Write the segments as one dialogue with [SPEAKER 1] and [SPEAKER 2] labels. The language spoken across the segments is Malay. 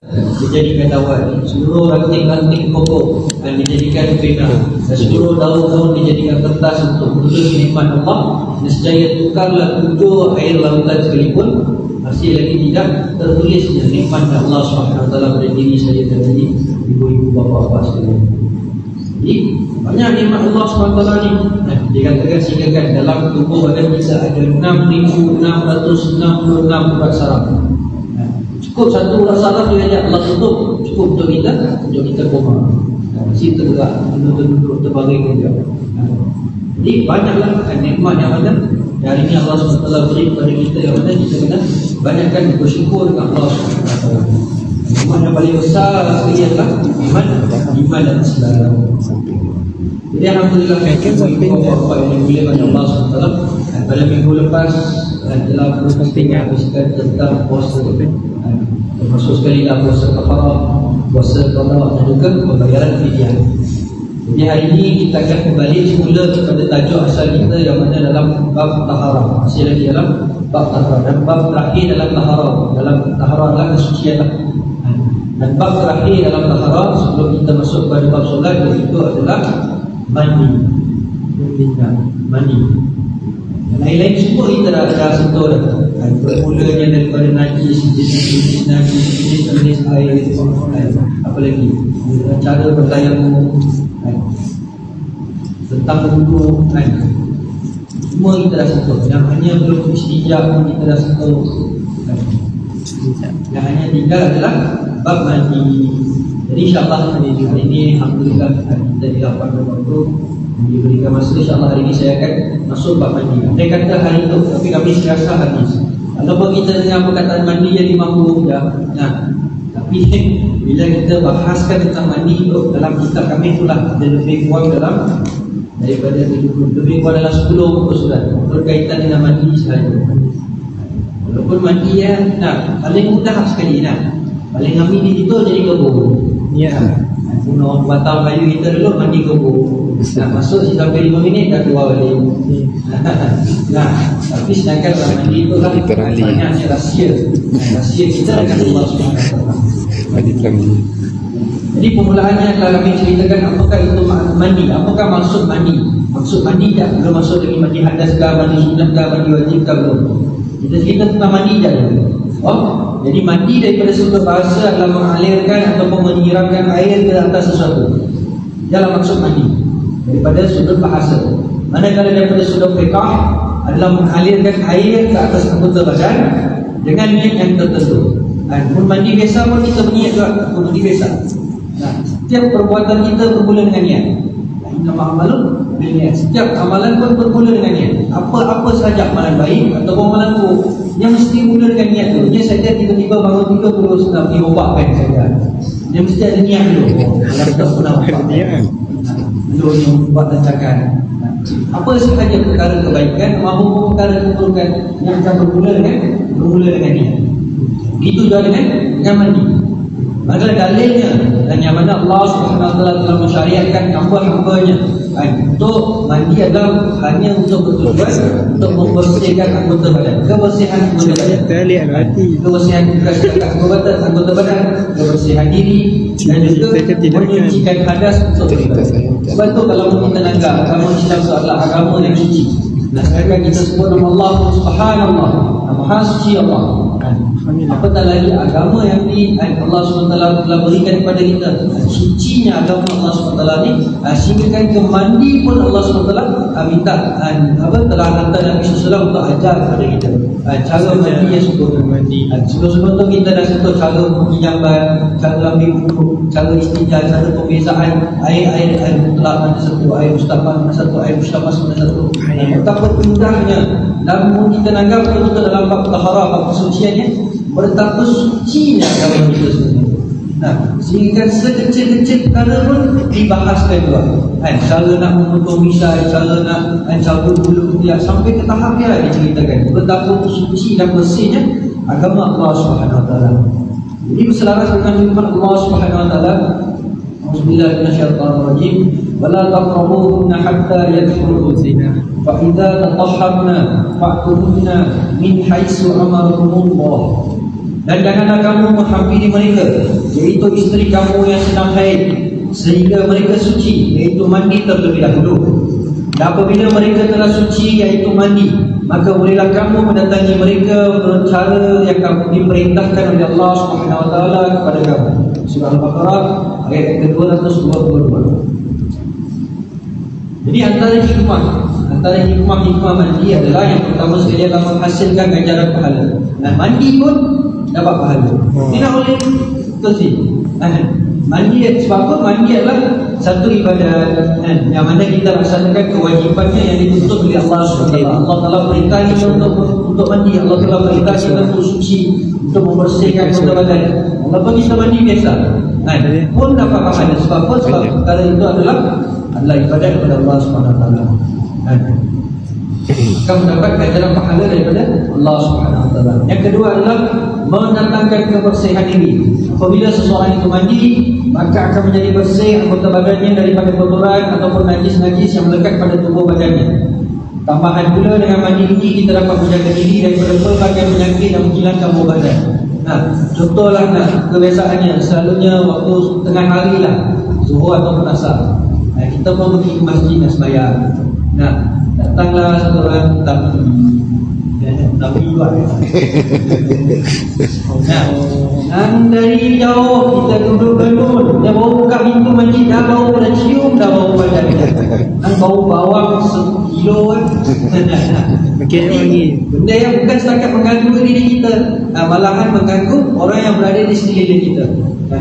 [SPEAKER 1] dijadikan dawan, seluruh ranting-ranting pokok dan dijadikan pena, dan seluruh daun-daun dijadikan kertas untuk menulis nikmat Allah. Nescaya tukarlah 7 air lautan sekalipun, masih lagi tidak tertulisnya nikmat Allah SWT pada diri saya dan diri ibu-ibu bapa-bapa sekalian. Jadi banyak nikmat Allah SWT ni. Dia katakan sehingga dalam tubuh badan kita ada 6,666 urat saraf. Cukup satu urat saraf dia ajak Allah tutup, cukup untuk kita koma. Masih tergerak, duduk terbaring saja. Jadi banyaklah nikmat yang ada. Hari ini Allah SWT beri kepada kita yang mana kita kena banyakkan bersyukur dengan Allah SWT. Nikmat yang paling besar sekali adalah iman dan Islam. Jadi alhamdulillah bapak yang dimuliakan Allah SWT, pada minggu lepas telah berkongsikan tentang puasa, termasuk sekali dah puasa kafarah, puasa qada dan juga pembayaran fidyah. Jadi hari ini kita akan kembali semula kepada tajuk asal kita yang mana dalam bab taharah. Masih lagi dalam bab taharah, dan bab terakhir dalam taharah. Dalam taharah adalah kesucian. Dan bab terakhir dalam taharah sebelum kita masuk pada bab solat, itu adalah mandi. Yang lain-lain semua kita dah sentuh dah. Bermulanya daripada najis, jenis air, apa lagi, cara bertayamum, tentang wudu, semua kita dah sentuh. Yang hanya belum istijab pun kita dah sentuh. Yang hanya tinggal adalah bab mandi. Jadi insyaAllah hari ini alhamdulillah kita dilapangkan waktu, diberikan masa. InsyaAllah hari ini saya akan masuk bab mandi. Saya kata hari itu, tapi kami serasa hadis. Kalau kita dengar perkataan mandi jadi mampu je. Tapi bila kita bahaskan tentang mandi itu dalam kitab kami itulah ada lebih kurang dalam daripada 70, lebih kurang dalam 10 muka surat berkaitan dengan mandi sahaja. Walaupun mandi paling mudah sekali paling kami di situ jadi kebun. Guna batang kayu kita dulu mandi kebun. Masuk sampai 5 minit dah keluar balik. Tapi sedangkan mandi itu lah banyaknya rahsia kita dengan Allah SWT. Jadi permulaannya kalau kami ceritakan apakah itu mandi, apakah maksud mandi. Maksud mandi tak, belum masuk lagi mandi hadas ke, mandi sunat ke, mandi wajib ke, belum. Kita cerita tentang mandi je. Jadi mandi daripada sudut bahasa adalah mengalirkan ataupun menyiramkan air ke atas sesuatu. Dalam maksud mandi daripada sudut bahasa. Manakala daripada sudut fiqh adalah mengalirkan air ke atas anggota badan dengan niat yang tertentu. Pun mandi biasa pun kita berniat juga, pun mandi biasa. Setiap perbuatan kita bermula dengan niat. Innama a'malu binniyat. Setiap amalan pun bermula dengan niat. Apa-apa sahaja amalan baik ataupun amalan buruk, dia mesti mula dengan niat dulu. Dia saja tiba-tiba bangun tidur terus nak pergi obatkan saja. Dia mesti ada niat dulu. Kalau kita pernah obatkan dulu ni buat rancangan. Apa sahaja perkara kebaikan maupun perkara keburukan yang akan bermula dengan niat. Itu juga dengan mandi. Maka dalilnya dan yang mana Allah SWT telah mensyariatkan hamba-hambanya untuk mandi adalah hanya untuk bertujuan untuk membersihkan anggota badan. Kebersihan anggota badan, kebersihan anggota badan, kebersihan diri, dan juga menyucikan hadas untuk beribadah. Sebab itu kalau kita nanggap agama Islam itu adalah agama yang suci. Sedangkan kita sebut nama Allah Subhanallah, Maha Suci Allah. Apatah lagi agama yang Allah SWT telah berikan kepada kita, sucinya agama Allah SWT ni, sehingga kan ke mandi pun Allah SWT minta telah hantar Nabi SAW untuk ajar kepada kita cara mandi yang sempurna. Sebelum-sebelum tu kita dah sentuh cara penghijabban, cara ambil wudu, cara istijab, cara pembezaan air mutlak mana satu, air mustahab mana satu, air mustabas mana satu. Betapa indahnya. Namun kita nanggap betul-betul dalam bab taharah, bab kesuciannya, betapa sucinya agama kita sebenarnya. Sehingga sekecil-kecil perkara pun dibahaskan juga. Cara nak memotong misai, cara nak cabut bulu ketiak, sampai ke tahap dia diceritakan betapa suci dan bersihnya agama Allah SWT. Jadi berselaras dengan firman Allah SWT, Auzubillahi minasyaitonir rajim, wala taqrabuhunna hatta yadkhulul zina fa idza tatahharna fa'tuhunna min haitsu amarakumullah. Dan janganlah kamu menghampiri mereka, iaitu isteri kamu yang sedang haid, sehingga mereka suci, iaitu mandi terlebih dahulu. Dan apabila mereka telah suci, iaitu mandi, maka bolehlah kamu mendatangi mereka menurut cara yang kamu diperintahkan oleh Allah Subhanahu Wa Taala kepada kamu. Surah Al-Baqarah ayat yang ke-222. Jadi antara hikmah mandi adalah yang pertama sekali adalah menghasilkan ganjaran pahala. Dan mandi pun dapat pahala. Tidak boleh bersih. Mandi sebab apa? Mandi adalah satu ibadat yang mana kita laksanakan kewajipannya yang dituntut oleh Allah SWT. Allah Taala perintah kita untuk mandi. Allah Taala perintah kita untuk suci, untuk membersihkan anggota badan. Allah bagi kita mandi biasa. Pun dapat pahala. Sebab apa? Sebab perkara itu adalah ibadat kepada Allah SWT. Akan mendapat ganjaran pahala daripada Allah SWT. Yang kedua adalah mendatangkan kebersihan diri. Apabila seseorang itu mandi, maka akan menjadi bersih anggota badannya daripada kotoran ataupun najis-najis yang melekat pada tubuh badannya. Tambahan pula dengan mandi ini kita dapat menjaga diri daripada pelbagai penyakit yang menghilangkan bau badan. Contohlah kebiasaannya selalunya waktu tengah hari lah, zuhur ataupun asar, kita pun pergi ke masjid nak sembahyang. Datanglah satu orang tapi luar. Dari jauh kita duduk-duduk, dia bawa buka pintu masjid, dah bau, dah cium, dah bau badan kita. Bau bawang 1 kilo kan. Jadi benda yang bukan setakat mengganggu diri kita, malahan mengganggu orang yang berada di sekeliling kita.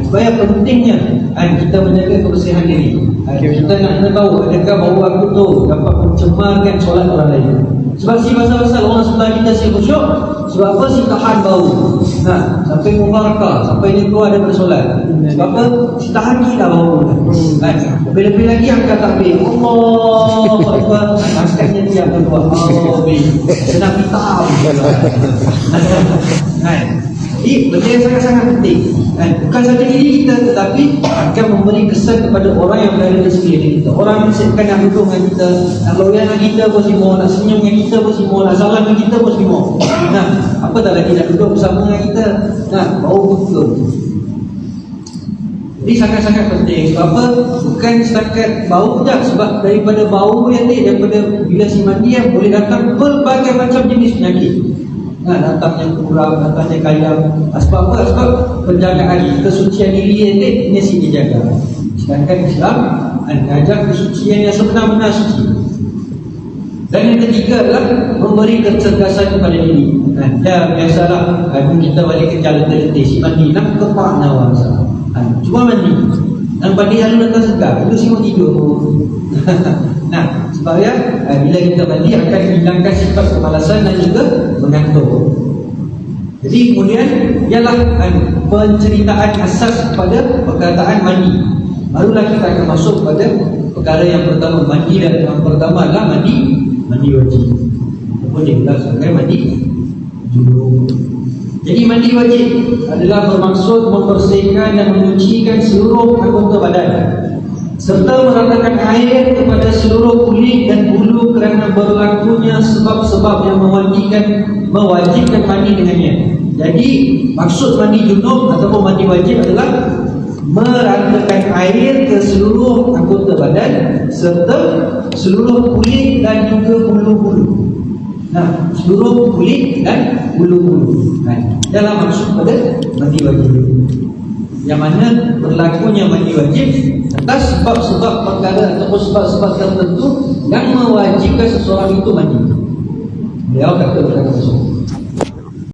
[SPEAKER 1] Supaya pentingnya kita menjaga kebersihan diri. Kita nak tahu adakah bau aku tu dapat mencemarkan solat orang lain. Sebab si pasal-pasal orang sebelah kita si khusyuk, sebab apa? Si tahan bau. Sampai mubarakah, sampai dia keluar daripada solat. Sebab apa? Si tahan gila bau. Lebih-lebih lagi angkat takbir, Allahu Akbar, angkatnya dia keluar. Senang hitam. Jadi benda yang sangat-sangat penting. Bukan saja diri kita, tetapi akan memberi kesan kepada orang yang berada di sekeliling kita. Orang yang siapkan nak duduk dengan kita, nak loyal dengan kita pun semua, nak senyum dengan kita pun semua, nak salam dengan kita pun semua. Apa tak lagi nak duduk bersama dengan kita, bau betul. Jadi sangat-sangat penting. Sebab apa? Bukan setakat bau tak, sebab daripada bau yang ni, daripada bila si mandi yang boleh datang berbagai macam jenis penyakit. Datangnya kurang, datangnya kayam. Sebab apa? Sebab penjagaan kesucian diri ini mesti dijaga. Sedangkan Islam mengajar kesucian yang sebenar-benar suci. Dan yang ketiga adalah memberi kecerdasan kepada diri. Biasalah kita balik kerja letih-letih, si mandi nak kepak nawar. Cuma mandi dan mandi lalu datang segar, itu semua tidur. Supaya bila kita mandi akan hilangkan sifat kemalasan dan juga mengantuk. Jadi kemudian ialah penceritaan asas kepada perkataan mandi. Barulah kita akan masuk pada perkara yang pertama, mandi. Dan yang pertama adalah mandi wajib. Ataupun dia sebagai mandi junub. Jadi mandi wajib adalah bermaksud membersihkan dan menyucikan seluruh anggota badan serta meratakan air kepada seluruh kulit dan bulu kerana berlakunya sebab-sebab yang mewajibkan mandi dengannya. Jadi maksud mandi junub ataupun mandi wajib adalah meratakan air ke seluruh anggota badan serta seluruh kulit dan juga bulu-bulu. Seluruh kulit dan bulu-bulu. Dalam maksud pada mandi wajib, yang mana berlakunya mandi wajib atas sebab-sebab perkara ataupun sebab-sebab tertentu yang mewajibkan seseorang itu mandi. Beliau kata berkata masuk.